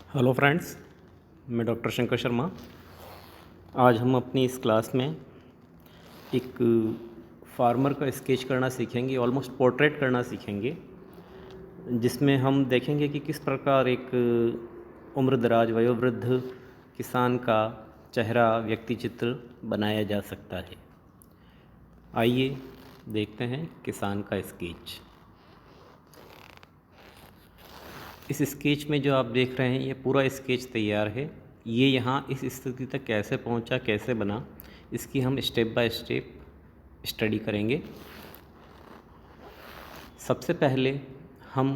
Hello friends, मैं doctor Shankar Sharma. आज हम अपनी इस क्लास में एक फार्मर का स्केच करना सीखेंगे, ऑलमोस्ट पोर्ट्रेट करना सीखेंगे, जिसमें हम देखेंगे कि किस प्रकार एक उम्रदराज वयोवृद्ध किसान का चेहरा व्यक्ति चित्र बनाया जा सकता है। आइए देखते हैं किसान का स्केच। इस स्केच में जो आप देख रहे हैं, ये पूरा स्केच तैयार है। ये यहाँ इस स्थिति तक कैसे पहुँचा, कैसे बना, इसकी हम स्टेप बाय स्टेप स्टडी करेंगे। सबसे पहले हम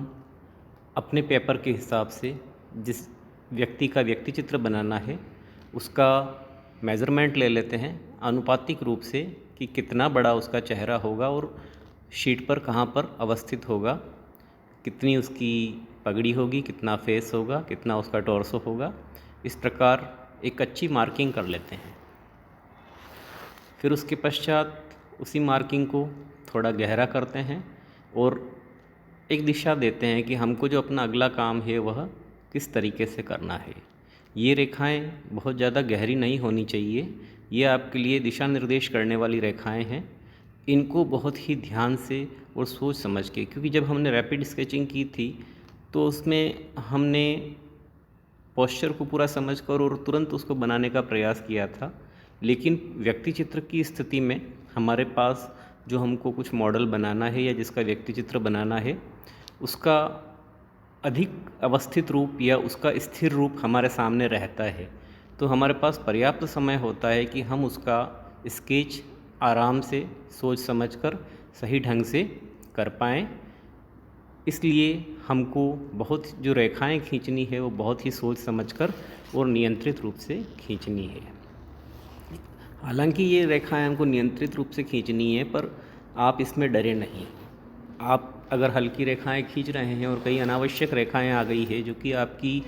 अपने पेपर के हिसाब से जिस व्यक्ति का व्यक्ति चित्र बनाना है उसका मेज़रमेंट ले लेते हैं आनुपातिक रूप से कि कितना बड़ा उसका चेहरा होगा और शीट पर कहाँ पर अवस्थित होगा, कितनी उसकी पगड़ी होगी, कितना फेस होगा, कितना उसका टॉर्सो होगा। इस प्रकार एक अच्छी मार्किंग कर लेते हैं। फिर उसके पश्चात उसी मार्किंग को थोड़ा गहरा करते हैं और एक दिशा देते हैं कि हमको जो अपना अगला काम है वह किस तरीके से करना है। ये रेखाएं बहुत ज़्यादा गहरी नहीं होनी चाहिए, ये आपके लिए दिशा निर्देश करने वाली रेखाएं हैं। इनको बहुत ही ध्यान से और सोच समझ के, क्योंकि जब हमने रैपिड स्केचिंग की थी तो उसमें हमने पोस्चर को पूरा समझकर और तुरंत उसको बनाने का प्रयास किया था, लेकिन व्यक्ति चित्र की स्थिति में हमारे पास जो हमको कुछ मॉडल बनाना है या जिसका व्यक्ति चित्र बनाना है उसका अधिक अवस्थित रूप या उसका स्थिर रूप हमारे सामने रहता है, तो हमारे पास पर्याप्त समय होता है कि हम उसका स्केच आराम से सोच समझकर सही ढंग से कर पाएँ। इसलिए हमको बहुत जो रेखाएं खींचनी है वो बहुत ही सोच समझकर और नियंत्रित रूप से खींचनी है। हालांकि ये रेखाएं हमको नियंत्रित रूप से खींचनी है, पर आप इसमें डरे नहीं। आप अगर हल्की रेखाएं खींच रहे हैं और कई अनावश्यक रेखाएं आ गई है जो कि आपकी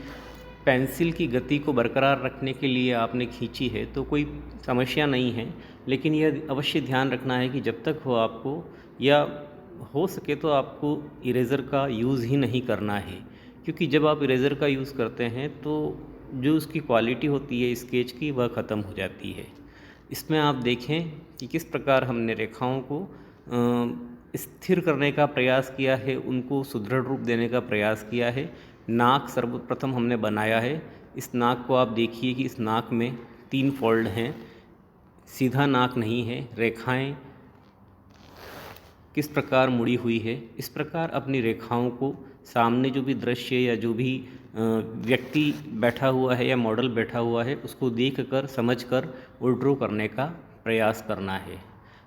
पेंसिल की गति को बरकरार रखने के लिए आपने खींची है, तो कोई समस्या नहीं है। लेकिन यह अवश्य ध्यान रखना है कि जब तक हो आपको, या हो सके तो आपको इरेज़र का यूज़ ही नहीं करना है, क्योंकि जब आप इरेज़र का यूज़ करते हैं तो जो उसकी क्वालिटी होती है स्केच की वह ख़त्म हो जाती है। इसमें आप देखें कि किस प्रकार हमने रेखाओं को स्थिर करने का प्रयास किया है, उनको सुदृढ़ रूप देने का प्रयास किया है। नाक सर्वप्रथम हमने बनाया है। इस नाक को आप देखिए कि इस नाक में 3 फोल्ड हैं, सीधा नाक नहीं है। रेखाएं किस प्रकार मुड़ी हुई है, इस प्रकार अपनी रेखाओं को सामने जो भी दृश्य या जो भी व्यक्ति बैठा हुआ है या मॉडल बैठा हुआ है उसको देखकर समझकर और ड्रॉ करने का प्रयास करना है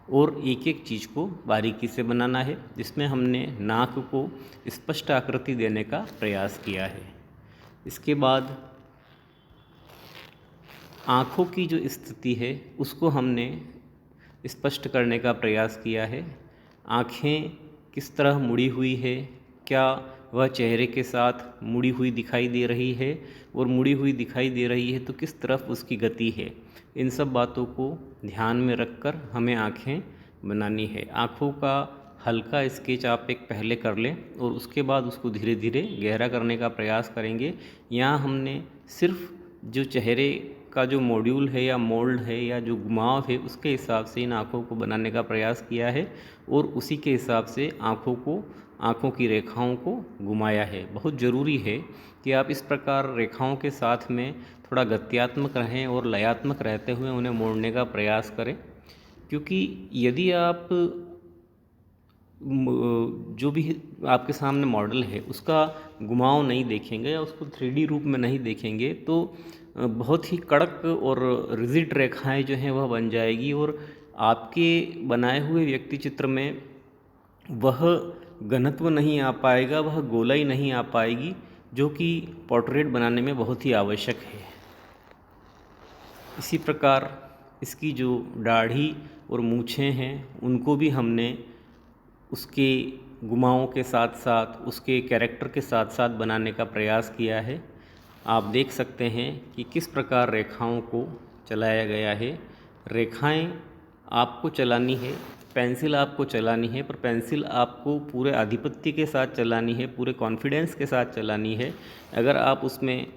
और एक एक चीज़ को बारीकी से बनाना है, जिसमें हमने नाक को स्पष्ट आकृति देने का प्रयास किया है। इसके बाद आँखों की जो स्थिति है उसको हमने स्पष्ट करने का प्रयास किया है। आँखें किस तरह मुड़ी हुई है, क्या वह चेहरे के साथ मुड़ी हुई दिखाई दे रही है, और मुड़ी हुई दिखाई दे रही है तो किस तरफ उसकी गति है। इन सब बातों को ध्यान में रखकर हमें आँखें बनानी है। आँखों का हल्का स्केच आप एक पहले कर लें और उसके बाद उसको धीरे धीरे गहरा करने का प्रयास करेंगे। यहाँ हमने सिर्फ जो चेहरे का जो मॉड्यूल है या मोल्ड है या जो घुमाव है उसके हिसाब से इन आँखों को बनाने का प्रयास किया है और उसी के हिसाब से आँखों की रेखाओं को घुमाया है। बहुत ज़रूरी है कि आप इस प्रकार रेखाओं के साथ में थोड़ा गत्यात्मक रहें और लयात्मक रहते हुए उन्हें मोड़ने का प्रयास करें, क्योंकि यदि आप जो भी आपके सामने मॉडल है उसका घुमाव नहीं देखेंगे या उसको 3D रूप में नहीं देखेंगे तो बहुत ही कड़क और रिजिड रेखाएं जो हैं वह बन जाएगी और आपके बनाए हुए व्यक्ति चित्र में वह घनत्व नहीं आ पाएगा, वह गोलाई नहीं आ पाएगी, जो कि पोर्ट्रेट बनाने में बहुत ही आवश्यक है। इसी प्रकार इसकी जो दाढ़ी और मूछें हैं उनको भी हमने उसके घुमावों के साथ साथ उसके कैरेक्टर के साथ साथ बनाने का प्रयास किया है। आप देख सकते हैं कि किस प्रकार रेखाओं को चलाया गया है। रेखाएं आपको चलानी है, पेंसिल आपको चलानी है, पर पेंसिल आपको पूरे आधिपत्य के साथ चलानी है, पूरे कॉन्फिडेंस के साथ चलानी है। अगर आप उसमें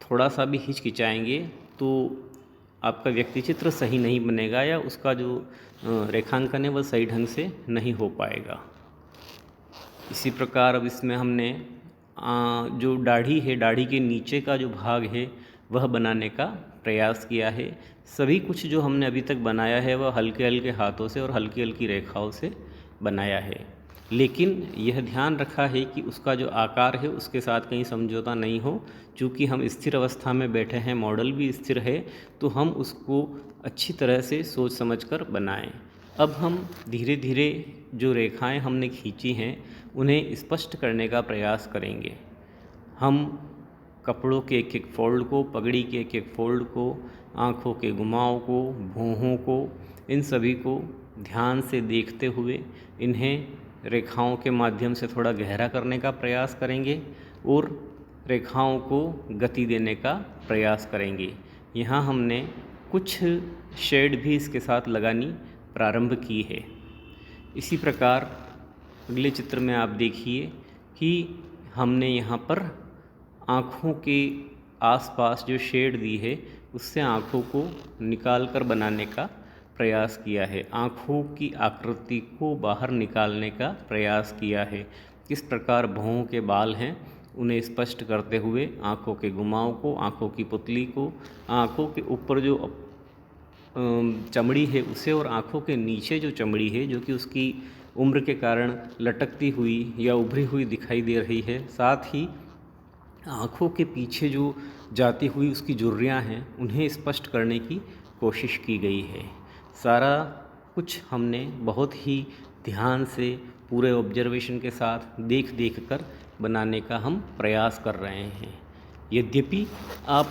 थोड़ा सा भी हिचकिचाएंगे तो आपका व्यक्ति चित्र सही नहीं बनेगा या उसका जो रेखांकन है वह सही ढंग से नहीं हो पाएगा। इसी प्रकार अब इसमें हमने जो दाढ़ी है, दाढ़ी के नीचे का जो भाग है वह बनाने का प्रयास किया है। सभी कुछ जो हमने अभी तक बनाया है वह हल्के हल्के हाथों से और हल्की हल्की रेखाओं से बनाया है, लेकिन यह ध्यान रखा है कि उसका जो आकार है उसके साथ कहीं समझौता नहीं हो। चूँकि हम स्थिर अवस्था में बैठे हैं, मॉडल भी स्थिर है, तो हम उसको अच्छी तरह से सोच समझकर बनाएं। अब हम धीरे धीरे जो रेखाएं हमने खींची हैं उन्हें स्पष्ट करने का प्रयास करेंगे। हम कपड़ों के एक एक फोल्ड को, पगड़ी के एक एक फोल्ड को, आँखों के घुमाव को, भौहों को, इन सभी को ध्यान से देखते हुए इन्हें रेखाओं के माध्यम से थोड़ा गहरा करने का प्रयास करेंगे और रेखाओं को गति देने का प्रयास करेंगे। यहाँ हमने कुछ शेड भी इसके साथ लगानी प्रारंभ की है। इसी प्रकार अगले चित्र में आप देखिए कि हमने यहाँ पर आँखों के आसपास जो शेड दी है उससे आँखों को निकाल कर बनाने का प्रयास किया है, आँखों की आकृति को बाहर निकालने का प्रयास किया है। किस प्रकार भौहों के बाल हैं उन्हें स्पष्ट करते हुए आँखों के घुमाव को, आँखों की पुतली को, आँखों के ऊपर जो चमड़ी है उसे और आँखों के नीचे जो चमड़ी है जो कि उसकी उम्र के कारण लटकती हुई या उभरी हुई दिखाई दे रही है, साथ ही आँखों के पीछे जो जाती हुई उसकी झुर्रियाँ हैं उन्हें स्पष्ट करने की कोशिश की गई है। सारा कुछ हमने बहुत ही ध्यान से पूरे ऑब्जर्वेशन के साथ देख देख कर बनाने का हम प्रयास कर रहे हैं। यद्यपि आप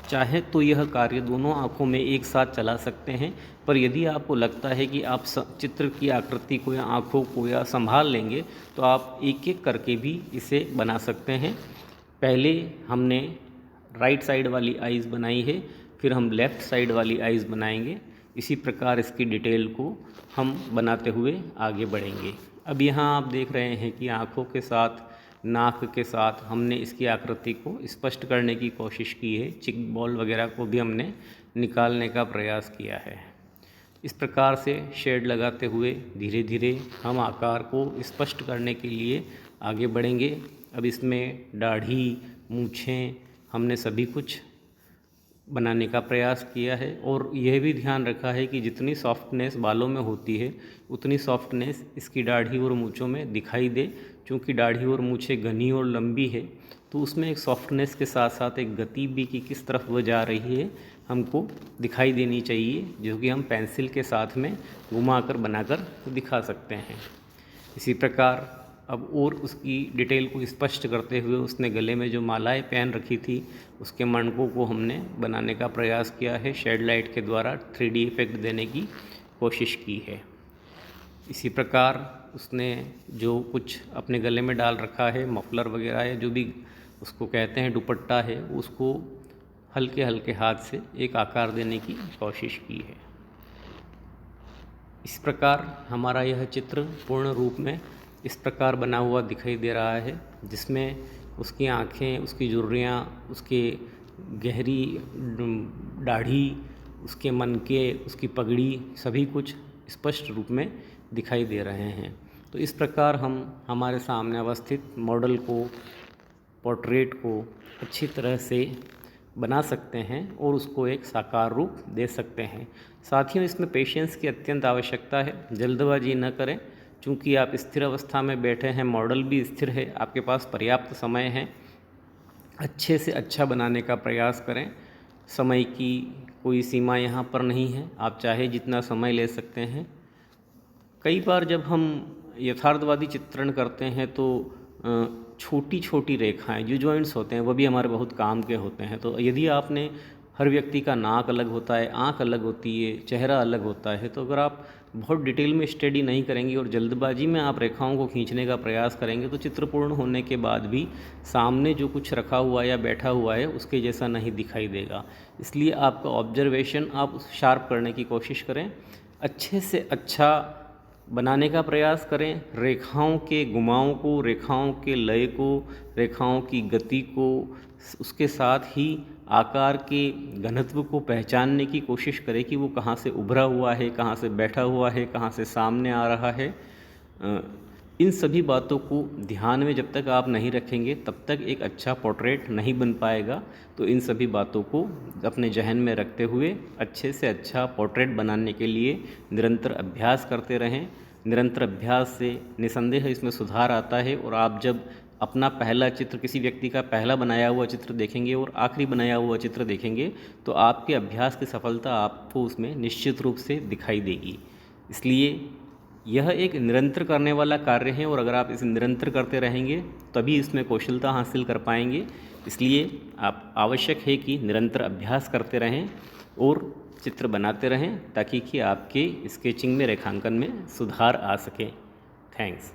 चाहें तो यह कार्य दोनों आँखों में एक साथ चला सकते हैं, पर यदि आपको लगता है कि आप चित्र की आकृति को या आँखों को या संभाल लेंगे तो आप एक एक करके भी इसे बना सकते हैं। पहले हमने राइट साइड वाली आइज़ बनाई है, फिर हम लेफ़्ट साइड वाली आइज़ बनाएंगे। इसी प्रकार इसकी डिटेल को हम बनाते हुए आगे बढ़ेंगे। अब यहाँ आप देख रहे हैं कि आँखों के साथ, नाक के साथ हमने इसकी आकृति को स्पष्ट करने की कोशिश की है। चिक बॉल वगैरह को भी हमने निकालने का प्रयास किया है। इस प्रकार से शेड लगाते हुए धीरे धीरे हम आकार को स्पष्ट करने के लिए आगे बढ़ेंगे। अब इसमें दाढ़ी, मूँछें, हमने सभी कुछ बनाने का प्रयास किया है और यह भी ध्यान रखा है कि जितनी सॉफ्टनेस बालों में होती है उतनी सॉफ्टनेस इसकी दाढ़ी और मूँछों में दिखाई दे। क्योंकि दाढ़ी और मूँछें घनी और लंबी है तो उसमें एक सॉफ्टनेस के साथ साथ एक गति भी कि किस तरफ वह जा रही है हमको दिखाई देनी चाहिए, जो कि हम पेंसिल के साथ में घुमाकर बनाकर दिखा सकते हैं। इसी प्रकार अब और उसकी डिटेल को स्पष्ट करते हुए उसने गले में जो मालाएं पहन रखी थी उसके मणकों को हमने बनाने का प्रयास किया है। शेड लाइट के द्वारा 3D इफेक्ट देने की कोशिश की है। इसी प्रकार उसने जो कुछ अपने गले में डाल रखा है, मफलर वगैरह है, जो भी उसको कहते हैं, दुपट्टा है, उसको हल्के हल्के हाथ से एक आकार देने की कोशिश की है। इस प्रकार हमारा यह चित्र पूर्ण रूप में इस प्रकार बना हुआ दिखाई दे रहा है, जिसमें उसकी आँखें, उसकी झुर्रियाँ, उसके गहरी दाढ़ी, उसके मनके, उसकी पगड़ी, सभी कुछ स्पष्ट रूप में दिखाई दे रहे हैं। तो इस प्रकार हम हमारे सामने अवस्थित मॉडल को, पोर्ट्रेट को अच्छी तरह से बना सकते हैं और उसको एक साकार रूप दे सकते हैं। साथियों, इसमें पेशेंस की अत्यंत आवश्यकता है। जल्दबाजी न करें, चूँकि आप स्थिर अवस्था में बैठे हैं, मॉडल भी स्थिर है, आपके पास पर्याप्त समय है। अच्छे से अच्छा बनाने का प्रयास करें। समय की कोई सीमा यहाँ पर नहीं है, आप चाहे जितना समय ले सकते हैं। कई बार जब हम यथार्थवादी चित्रण करते हैं तो छोटी छोटी रेखाएं, जो जॉइंट्स होते हैं, वो भी हमारे बहुत काम के होते हैं। तो यदि आपने, हर व्यक्ति का नाक अलग होता है, आँख अलग होती है, चेहरा अलग होता है, तो अगर आप बहुत डिटेल में स्टडी नहीं करेंगे और जल्दबाजी में आप रेखाओं को खींचने का प्रयास करेंगे तो चित्र पूर्ण होने के बाद भी सामने जो कुछ रखा हुआ या बैठा हुआ है उसके जैसा नहीं दिखाई देगा। इसलिए आपका ऑब्जर्वेशन आप शार्प करने की कोशिश करें। अच्छे से अच्छा बनाने का प्रयास करें। रेखाओं के घुमावों को, रेखाओं के लय को, रेखाओं की गति को, उसके साथ ही आकार के घनत्व को पहचानने की कोशिश करें कि वो कहाँ से उभरा हुआ है, कहाँ से बैठा हुआ है, कहाँ से सामने आ रहा है। इन सभी बातों को ध्यान में जब तक आप नहीं रखेंगे तब तक एक अच्छा पोर्ट्रेट नहीं बन पाएगा। तो इन सभी बातों को अपने जहन में रखते हुए अच्छे से अच्छा पोर्ट्रेट बनाने के लिए निरंतर अभ्यास करते रहें। निरंतर अभ्यास से निसंदेह इसमें सुधार आता है और आप जब अपना पहला चित्र, किसी व्यक्ति का पहला बनाया हुआ चित्र देखेंगे और आखिरी बनाया हुआ चित्र देखेंगे तो आपके अभ्यास की सफलता आपको उसमें निश्चित रूप से दिखाई देगी। इसलिए यह एक निरंतर करने वाला कार्य है और अगर आप इसे निरंतर करते रहेंगे तभी इसमें कौशलता हासिल कर पाएंगे। इसलिए आप आवश्यक है कि निरंतर अभ्यास करते रहें और चित्र बनाते रहें ताकि कि आपके स्केचिंग में, रेखांकन में सुधार आ सके। थैंक्स।